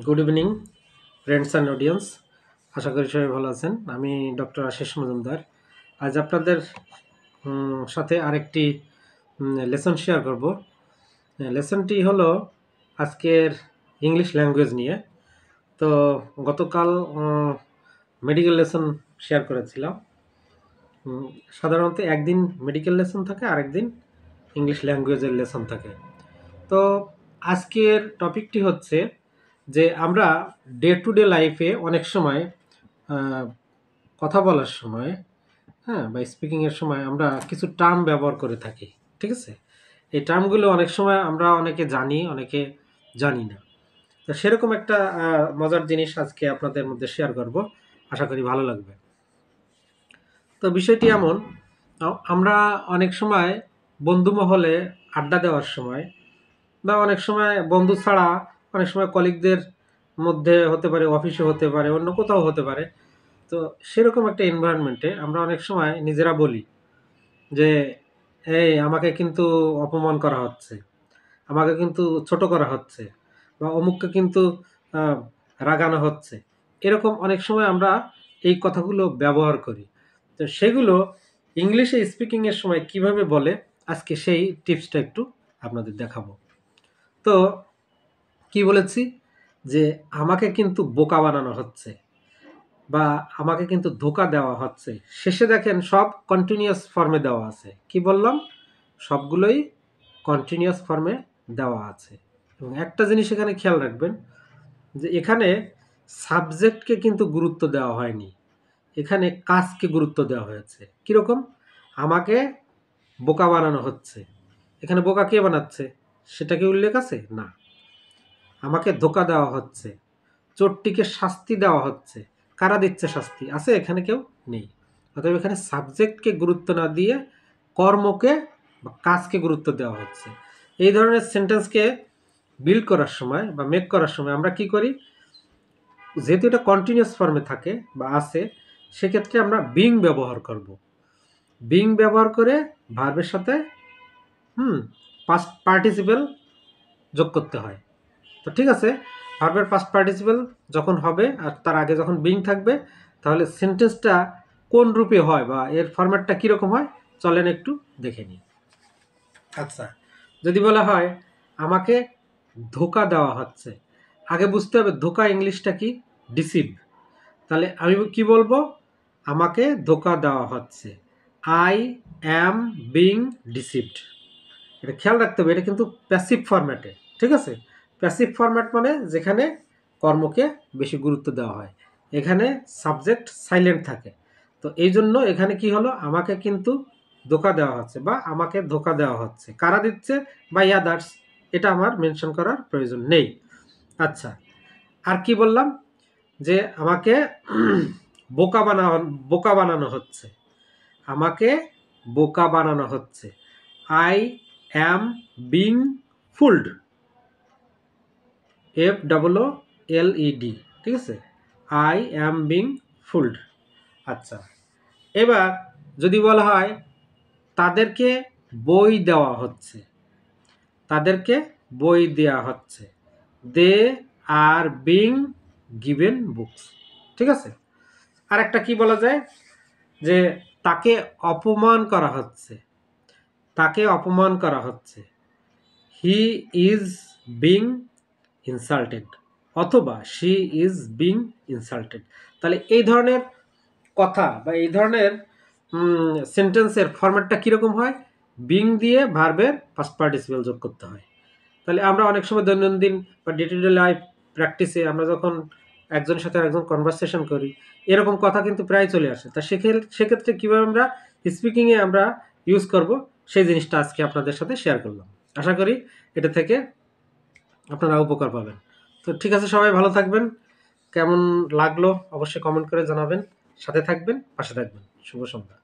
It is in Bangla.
Good evening friends and audience. আশা করি সবাই ভালো আছেন। আমি ডক্টর আশিস মজুমদার। আজ আপনাদের সাথে আরেকটি লেসন শেয়ার করব। লেসনটি হলো আজকের ইংলিশ ল্যাঙ্গুয়েজ নিয়ে। তো গতকাল মেডিকেল লেসন শেয়ার করেছিলাম। সাধারণত একদিন মেডিকেল লেসন থাকে, আরেকদিন ইংলিশ ল্যাঙ্গুয়েজের লেসন থাকে। তো আজকের টপিকটি হচ্ছে যে আমরা ডে টু ডে লাইফে অনেক সময় কথা বলার সময়, বা স্পিকিংয়ের সময় আমরা কিছু টার্ম ব্যবহার করে থাকি। ঠিক আছে, এই টার্মগুলো অনেক সময় আমরা অনেকে জানি, অনেকে জানি না। তো সেরকম একটা মজার জিনিস আজকে আপনাদের মধ্যে শেয়ার করব, আশা করি ভালো লাগবে। তো বিষয়টি এমন, আমরা অনেক সময় বন্ধু মহলে আড্ডা দেওয়ার সময়, বা অনেক সময় বন্ধু ছাড়া অনেক সময় কলিগদের মধ্যে হতে পারে, অফিসে হতে পারে, অন্য কোথাও হতে পারে। তো সেরকম একটা এনভায়রনমেন্টে আমরা অনেক সময় নিজেরা বলি যে এই আমাকে কিন্তু অপমান করা হচ্ছে, আমাকে কিন্তু ছোট করা হচ্ছে, বা অমুককে কিন্তু রাগানো হচ্ছে। এরকম অনেক সময় আমরা এই কথাগুলো ব্যবহার করি। তো সেগুলো ইংলিশে স্পিকিংয়ের সময় কিভাবে বলে, আজকে সেই টিপসটা একটু আপনাদের দেখাবো। তো কি বলেছি যে আমাকে কিন্তু বোকা বানানো হচ্ছে, বা আমাকে কিন্তু ধোকা দেওয়া হচ্ছে। শেষে দেখেন সব কন্টিনিউয়াস ফর্মে দেওয়া আছে। কি বললাম? সবগুলোই কন্টিনিউয়াস ফর্মে দেওয়া আছে। এবং একটা জিনিস এখানে খেয়াল রাখবেন যে এখানে সাবজেক্টকে কিন্তু গুরুত্ব দেওয়া হয়নি, এখানে কাজকে গুরুত্ব দেওয়া হয়েছে। কীরকম? আমাকে বোকা বানানো হচ্ছে, এখানে বোকা কে বানাচ্ছে সেটা কি উল্লেখ আছে? না। আমাকে ধোকা দেওয়া হচ্ছে, চোরটিকে শাস্তি দেওয়া হচ্ছে, কারা দিচ্ছে শাস্তি? আছে? এখানে কেউ নেই। অতএব এখানে সাবজেক্টকে গুরুত্ব না দিয়ে কর্মকে বা কাজকে গুরুত্ব দেওয়া হচ্ছে। এই ধরনের সেন্টেন্সকে বিল্ড করার সময় বা মেক করার সময় আমরা কি করি? যেহেতু এটা কন্টিনিউয়াস ফর্মে থাকে বা আছে, সেক্ষেত্রে আমরা বিং ব্যবহার করব। বিং ব্যবহার করে ভার্বের সাথে পাস্ট পার্টিসিপেল যোগ করতে হয়। তো ঠিক আছে, ভার্বের পাস্ট পার্টিসিপেল যখন হবে আর তার আগে যখন বিং থাকবে, তাহলে সেন্টেন্সটা কোন রূপে হয় বা এর ফরম্যাটটা কীরকম হয় চলেন একটু দেখে নিই। আচ্ছা, যদি বলা হয় আমাকে ধোকা দেওয়া হচ্ছে, আগে বুঝতে হবে ধোকা ইংলিশটা কি? ডিসিভ। তাহলে আমি কি বলবো? আমাকে ধোকা দেওয়া হচ্ছে, আই অ্যাম বিং ডিসিভড। এটা খেয়াল রাখতে হবে, এটা কিন্তু প্যাসিভ ফরম্যাটে। ঠিক আছে, প্যাসিভ ফরম্যাট মানে যেখানে কর্মকে বেশি গুরুত্ব দেওয়া হয়, এখানে সাবজেক্ট সাইলেন্ট থাকে। তো এই জন্য এখানে কি হলো? আমাকে কিন্তু ধোকা দেওয়া হচ্ছে বা আমাকে ধোকা দেওয়া হচ্ছে। কারা দিচ্ছে? বা আদার্স, এটা আমার মেনশন করার প্রয়োজন নেই। আচ্ছা, আর কি বললাম? যে আমাকে বোকা বানানো হচ্ছে, আমাকে বোকা বানানো হচ্ছে, I am being fooled, FOOLED। ঠিক আছে, আই অ্যাম বিং ফুলড। আচ্ছা, এবার যদি বলা হয় তাদেরকে বই দেওয়া হচ্ছে, তাদেরকে বই দেওয়া হচ্ছে, দে আর বিং গিভেন বুকস। ঠিক আছে, আর একটা কি বলা যায়? যে তাকে অপমান করা হচ্ছে, তাকে অপমান করা হচ্ছে, হি ইজ বিং ইনসাল্টেড, অথবা শি ইজ বিং ইনসাল্টেড। তাহলে এই ধরনের কথা বা এই ধরনের সেন্টেন্সের ফরম্যাটটা কীরকম হয়? বিং দিয়ে ভার্বের পাস্ট পার্টিসিপেল যোগ করতে হয়। তাহলে আমরা অনেক সময় দৈনন্দিন বা ডে টু ডে লাইফ প্র্যাকটিসে আমরা যখন একজনের সাথে একজন কনভারসেশন করি, এরকম কথা কিন্তু প্রায় চলে আসে। তা সেক্ষেত্রে কীভাবে আমরা স্পিকিংয়ে আমরা ইউজ করব, সেই জিনিসটা আজকে আপনাদের সাথে শেয়ার করলাম। আশা করি এটা থেকে আপনারা উপকার পাবেন। তো ঠিক আছে, সবাই ভালো থাকবেন। কেমন লাগলো অবশ্যই কমেন্ট করে জানাবেন। সাথে থাকবেন, পাশে থাকবেন। শুভ সন্ধ্যা।